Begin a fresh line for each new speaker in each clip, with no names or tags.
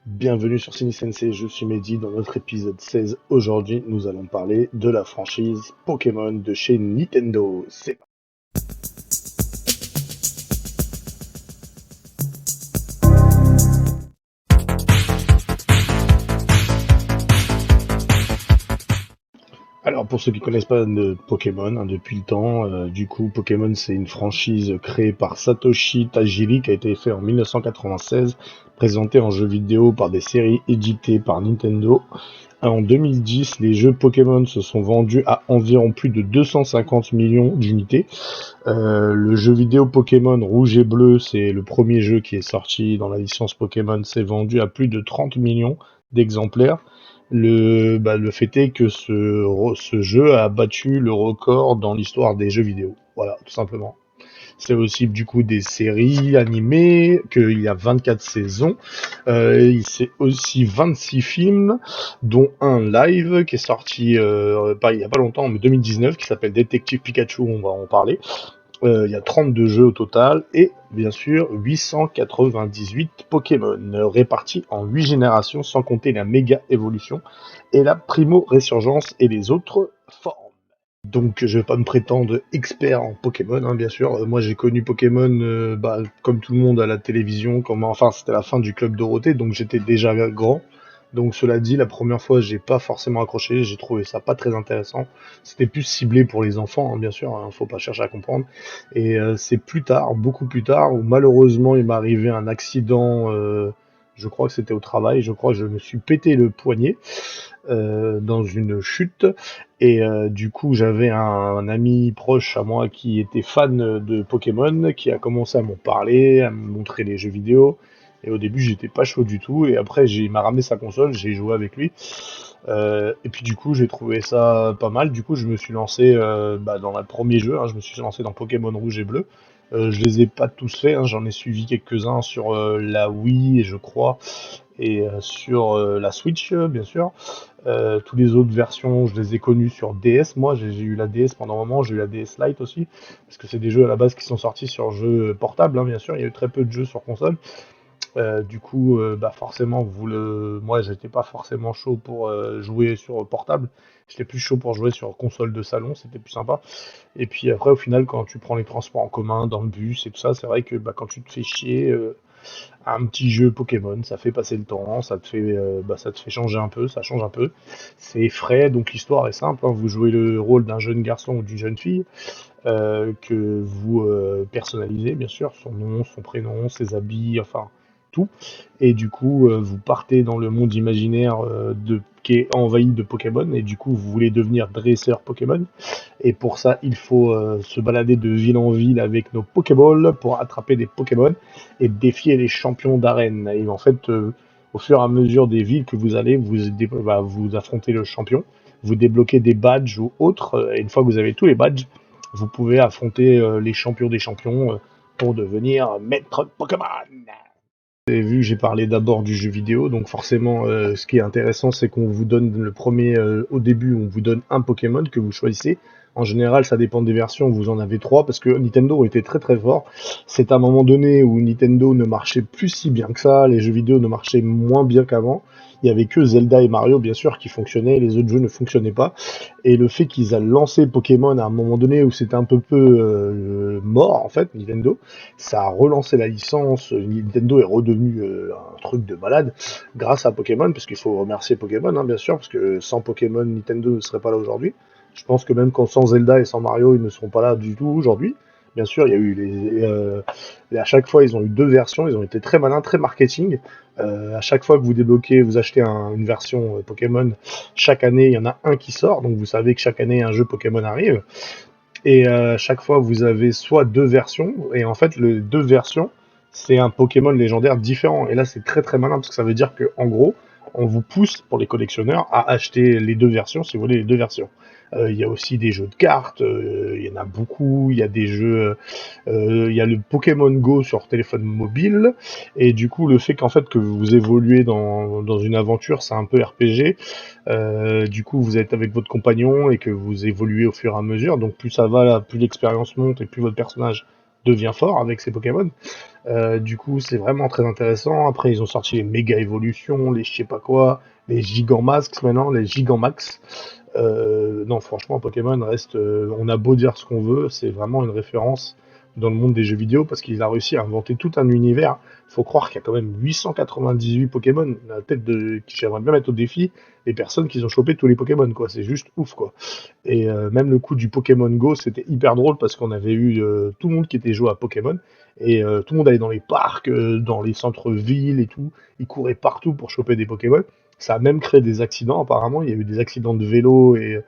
Bienvenue sur CineSensei, je suis Mehdi. Dans notre épisode 16, aujourd'hui, nous allons parler de la franchise Pokémon de chez Nintendo. C'est Alors pour ceux qui connaissent pas de Pokémon, depuis le temps, Pokémon c'est une franchise créée par Satoshi Tajiri qui a été fait en 1996, présentée en jeu vidéo par des séries éditées par Nintendo. En 2010, les jeux Pokémon se sont vendus à environ plus de 250 millions d'unités. Le jeu vidéo Pokémon Rouge et Bleu, c'est le premier jeu qui est sorti dans la licence Pokémon, s'est vendu à plus de 30 millions d'exemplaires. Le fait est que ce jeu a battu le record dans l'histoire des jeux vidéo. Voilà, tout simplement. C'est aussi du coup des séries animées, qu'il y a 24 saisons. C'est aussi 26 films, dont un live qui est sorti il y a pas longtemps, en 2019, qui s'appelle Détective Pikachu, on va en parler. Il y a 32 jeux au total et bien sûr 898 Pokémon répartis en 8 générations sans compter la méga évolution et la primo résurgence et les autres formes. Donc je vais pas me prétendre expert en Pokémon, bien sûr. Moi j'ai connu Pokémon comme tout le monde à la télévision, enfin c'était la fin du Club Dorothée, donc j'étais déjà grand. Donc cela dit, la première fois j'ai pas forcément accroché, j'ai trouvé ça pas très intéressant. C'était plus ciblé pour les enfants, bien sûr, faut pas chercher à comprendre. Et c'est plus tard, beaucoup plus tard, où malheureusement il m'est arrivé un accident, je crois que c'était au travail, je crois que je me suis pété le poignet dans une chute. Et du coup, j'avais un ami proche à moi qui était fan de Pokémon, qui a commencé à m'en parler, à me montrer les jeux vidéo. Et au début, j'étais pas chaud du tout. Et après, il m'a ramené sa console, j'ai joué avec lui. Et puis du coup, j'ai trouvé ça pas mal. Du coup, je me suis lancé dans le premier jeu. Je me suis lancé dans Pokémon Rouge et Bleu. Je les ai pas tous faits. J'en ai suivi quelques-uns sur la Wii, je crois, et sur la Switch, bien sûr. Tous les autres versions, je les ai connues sur DS. Moi, j'ai eu la DS pendant un moment, j'ai eu la DS Lite aussi, parce que c'est des jeux à la base qui sont sortis sur jeux portables, bien sûr. Il y a eu très peu de jeux sur console. Forcément, moi, j'étais pas forcément chaud pour jouer sur portable. J'étais plus chaud pour jouer sur console de salon, c'était plus sympa. Et puis après, au final, quand tu prends les transports en commun, dans le bus et tout ça, c'est vrai que quand tu te fais chier, un petit jeu Pokémon, ça fait passer le temps, ça te fait changer un peu, ça change un peu. C'est frais, donc l'histoire est simple. Vous jouez le rôle d'un jeune garçon ou d'une jeune fille que vous personnalisez, bien sûr, son nom, son prénom, ses habits, enfin tout. Et du coup, vous partez dans le monde imaginaire qui est envahi de Pokémon, et du coup, vous voulez devenir dresseur Pokémon. Et pour ça, il faut se balader de ville en ville avec nos Pokéballs pour attraper des Pokémon et défier les champions d'arène. Et en fait, au fur et à mesure des villes que vous allez, vous affrontez le champion, vous débloquez des badges ou autres, et une fois que vous avez tous les badges, vous pouvez affronter les champions des champions pour devenir maître Pokémon. Et vu que j'ai parlé d'abord du jeu vidéo, donc forcément, ce qui est intéressant, c'est qu'on vous donne le premier, au début, on vous donne un Pokémon que vous choisissez. En général, ça dépend des versions, vous en avez trois, parce que Nintendo était très très fort. C'est à un moment donné où Nintendo ne marchait plus si bien que ça, les jeux vidéo ne marchaient moins bien qu'avant. Il y avait que Zelda et Mario, bien sûr, qui fonctionnaient, les autres jeux ne fonctionnaient pas. Et le fait qu'ils aient lancé Pokémon à un moment donné où c'était un peu mort, en fait, Nintendo, ça a relancé la licence. Nintendo est redevenu un truc de malade grâce à Pokémon, parce qu'il faut remercier Pokémon, bien sûr, parce que sans Pokémon, Nintendo ne serait pas là aujourd'hui. Je pense que même sans Zelda et sans Mario, ils ne seront pas là du tout aujourd'hui. Bien sûr, il y a eu à chaque fois, ils ont eu deux versions, ils ont été très malins, très marketing. À chaque fois que vous débloquez, vous achetez une version Pokémon, chaque année, il y en a un qui sort, donc vous savez que chaque année, un jeu Pokémon arrive. Et chaque fois, vous avez soit deux versions, et en fait, les deux versions, c'est un Pokémon légendaire différent. Et là, c'est très très malin, parce que ça veut dire que en gros, on vous pousse, pour les collectionneurs, à acheter les deux versions, si vous voulez les deux versions. Il y a aussi des jeux de cartes, il y en a beaucoup, il y a des jeux, il y a le Pokémon Go sur téléphone mobile, et du coup, le fait qu'en fait, que vous évoluez dans une aventure, c'est un peu RPG, du coup, vous êtes avec votre compagnon et que vous évoluez au fur et à mesure. Donc, plus ça va, plus l'expérience monte et plus votre personnage devient fort avec ses Pokémon. Du coup, c'est vraiment très intéressant. Après, ils ont sorti les méga évolutions, les je sais pas quoi, les Gigantamax maintenant, les Gigantamax. Non, franchement, Pokémon reste. On a beau dire ce qu'on veut, c'est vraiment une référence dans le monde des jeux vidéo parce qu'il a réussi à inventer tout un univers. Faut croire qu'il y a quand même 898 Pokémon. La tête de qui j'aimerais bien mettre au défi les personnes qui ont chopé tous les Pokémon, quoi. C'est juste ouf, quoi. Et même le coup du Pokémon Go, c'était hyper drôle parce qu'on avait eu tout le monde qui était joué à Pokémon et tout le monde allait dans les parcs, dans les centres-villes et tout. Ils couraient partout pour choper des Pokémon. Ça a même créé des accidents, apparemment. Il y a eu des accidents de vélo et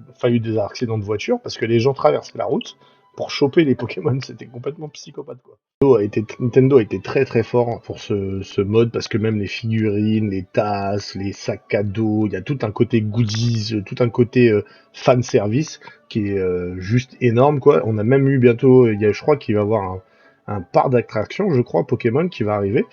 enfin, il y a eu des accidents de voiture parce que les gens traversaient la route pour choper les Pokémon. C'était complètement psychopathe, quoi. Nintendo a été très très fort pour ce mode parce que même les figurines, les tasses, les sacs à dos, il y a tout un côté goodies, tout un côté fan service qui est juste énorme, quoi. On a même eu bientôt, je crois qu'il va y avoir un parc d'attractions, je crois, Pokémon qui va arriver,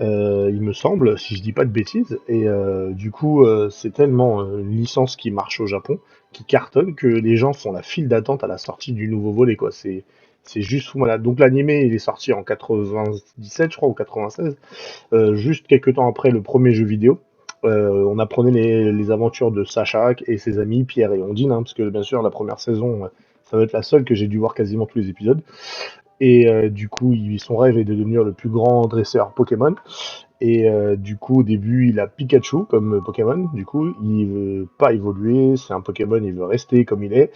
il me semble, si je dis pas de bêtises. Et du coup, c'est tellement une licence qui marche au Japon, qui cartonne, que les gens font la file d'attente à la sortie du nouveau volet, quoi. C'est juste fou malade. Donc l'animé, il est sorti en 97, je crois, ou 96, juste quelques temps après le premier jeu vidéo. On apprenait les aventures de Sacha et ses amis Pierre et Ondine, hein, parce que bien sûr la première saison, ça va être la seule que j'ai dû voir quasiment tous les épisodes. Et du coup, son rêve est de devenir le plus grand dresseur Pokémon. Et du coup, au début, il a Pikachu comme Pokémon. Du coup, il veut pas évoluer. C'est un Pokémon, il veut rester comme il est.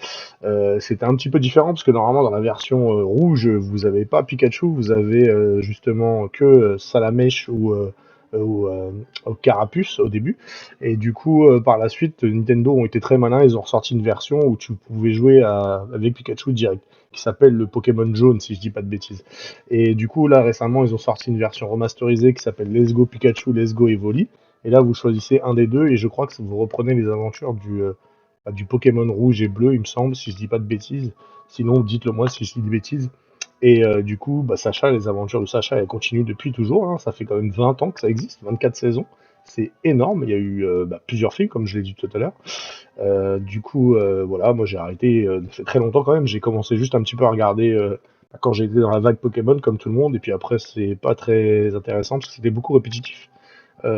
C'était un petit peu différent parce que normalement, dans la version rouge, vous avez pas Pikachu, vous avez justement que Salamèche ou Carapuce au début. Et du coup, par la suite, Nintendo ont été très malins. Ils ont ressorti une version où tu pouvais jouer avec Pikachu direct, qui s'appelle le Pokémon jaune, si je dis pas de bêtises. Et du coup, là, récemment, ils ont sorti une version remasterisée qui s'appelle Let's Go Pikachu, Let's Go Evoli. Et là, vous choisissez un des deux, et je crois que vous reprenez les aventures du Pokémon rouge et bleu, il me semble, si je dis pas de bêtises. Sinon, dites-le moi si je dis des bêtises. Et du coup, bah, Sacha, les aventures de Sacha, elles continuent depuis toujours, hein. Ça fait quand même 20 ans que ça existe, 24 saisons. C'est énorme. Il y a eu plusieurs films, comme je l'ai dit tout à l'heure. Du coup, voilà, moi j'ai arrêté, ça fait très longtemps quand même. J'ai commencé juste un petit peu à regarder quand j'étais dans la vague Pokémon, comme tout le monde. Et puis après, c'est pas très intéressant parce que c'était beaucoup répétitif.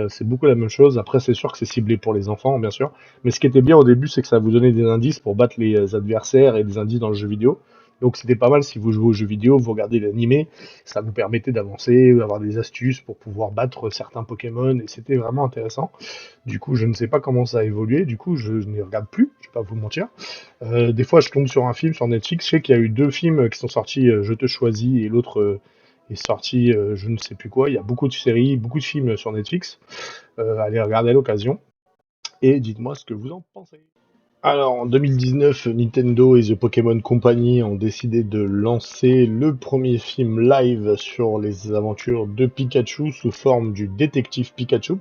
C'est beaucoup la même chose. Après, c'est sûr que c'est ciblé pour les enfants, bien sûr. Mais ce qui était bien au début, c'est que ça vous donnait des indices pour battre les adversaires et des indices dans le jeu vidéo. Donc c'était pas mal si vous jouez aux jeux vidéo, vous regardez l'animé, ça vous permettait d'avancer, d'avoir des astuces pour pouvoir battre certains Pokémon, et c'était vraiment intéressant. Du coup, je ne sais pas comment ça a évolué, du coup, je n'y regarde plus, je vais pas vous mentir. Des fois, je tombe sur un film sur Netflix, je sais qu'il y a eu deux films qui sont sortis, Je te choisis, et l'autre est sorti, je ne sais plus quoi. Il y a beaucoup de séries, beaucoup de films sur Netflix. Allez regarder à l'occasion. Et dites-moi ce que vous en pensez. Alors, en 2019, Nintendo et The Pokémon Company ont décidé de lancer le premier film live sur les aventures de Pikachu sous forme du détective Pikachu,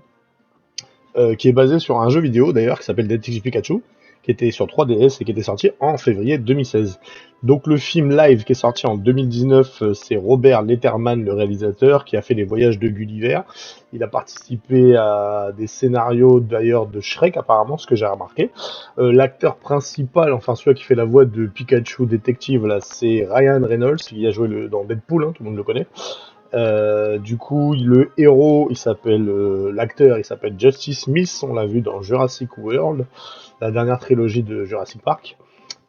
qui est basé sur un jeu vidéo d'ailleurs qui s'appelle Detective Pikachu, qui était sur 3DS et qui était sorti en février 2016. Donc le film live qui est sorti en 2019, c'est Robert Letterman, le réalisateur, qui a fait les voyages de Gulliver. Il a participé à des scénarios d'ailleurs de Shrek apparemment, ce que j'ai remarqué. L'acteur principal, enfin celui qui fait la voix de Pikachu détective, là, c'est Ryan Reynolds, qui a joué dans Deadpool, hein, tout le monde le connaît. Du coup, le héros, l'acteur, il s'appelle Justice Smith. On l'a vu dans Jurassic World, la dernière trilogie de Jurassic Park.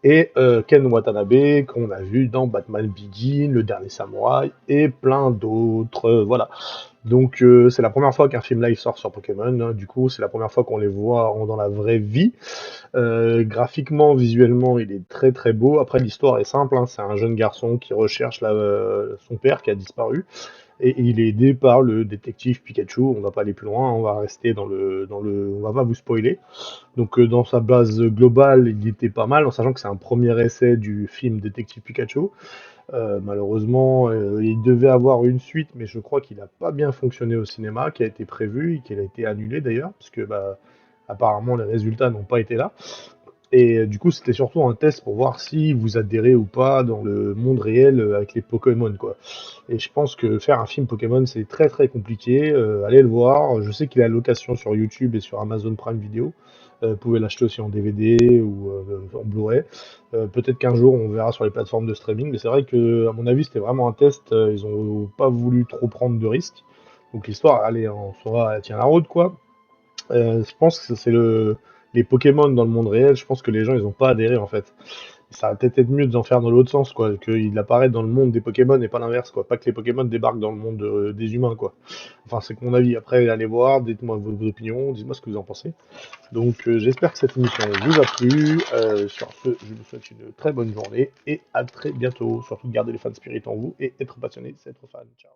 Et Ken Watanabe, qu'on a vu dans Batman Begins, Le Dernier Samouraï, et plein d'autres. Voilà. Donc, c'est la première fois qu'un film live sort sur Pokémon, hein. Du coup, c'est la première fois qu'on les voit dans la vraie vie. Graphiquement, visuellement, il est très très beau. Après, l'histoire est simple, hein. C'est un jeune garçon qui recherche son père qui a disparu. Et il est aidé par le détective Pikachu. On va pas aller plus loin, on va rester on va pas vous spoiler. Donc dans sa base globale, il était pas mal, en sachant que c'est un premier essai du film Détective Pikachu. Malheureusement, il devait avoir une suite, mais je crois qu'il n'a pas bien fonctionné au cinéma, qui a été prévu et qui a été annulé d'ailleurs, parce que bah, apparemment les résultats n'ont pas été là. Et du coup, c'était surtout un test pour voir si vous adhérez ou pas dans le monde réel avec les Pokémon, quoi. Et je pense que faire un film Pokémon, c'est très très compliqué. Allez le voir. Je sais qu'il est à location sur YouTube et sur Amazon Prime Video. Vous pouvez l'acheter aussi en DVD ou en Blu-ray. Peut-être qu'un jour on verra sur les plateformes de streaming, mais c'est vrai que, à mon avis, c'était vraiment un test. Ils ont pas voulu trop prendre de risques. Donc l'histoire, allez, en soi, elle tient la route, quoi. Je pense que c'est les Pokémon dans le monde réel, je pense que les gens ils ont pas adhéré en fait. Ça va peut-être être mieux d'en faire dans l'autre sens, quoi, qu'il apparaît dans le monde des Pokémon et pas l'inverse, quoi. Pas que les Pokémon débarquent dans le monde des humains, quoi. Enfin, c'est que mon avis. Après, allez voir, dites-moi vos opinions, dites-moi ce que vous en pensez. Donc, j'espère que cette émission vous a plu. Sur ce, je vous souhaite une très bonne journée et à très bientôt. Surtout, gardez les fans spirit en vous et être passionné, c'est être fan. Ciao.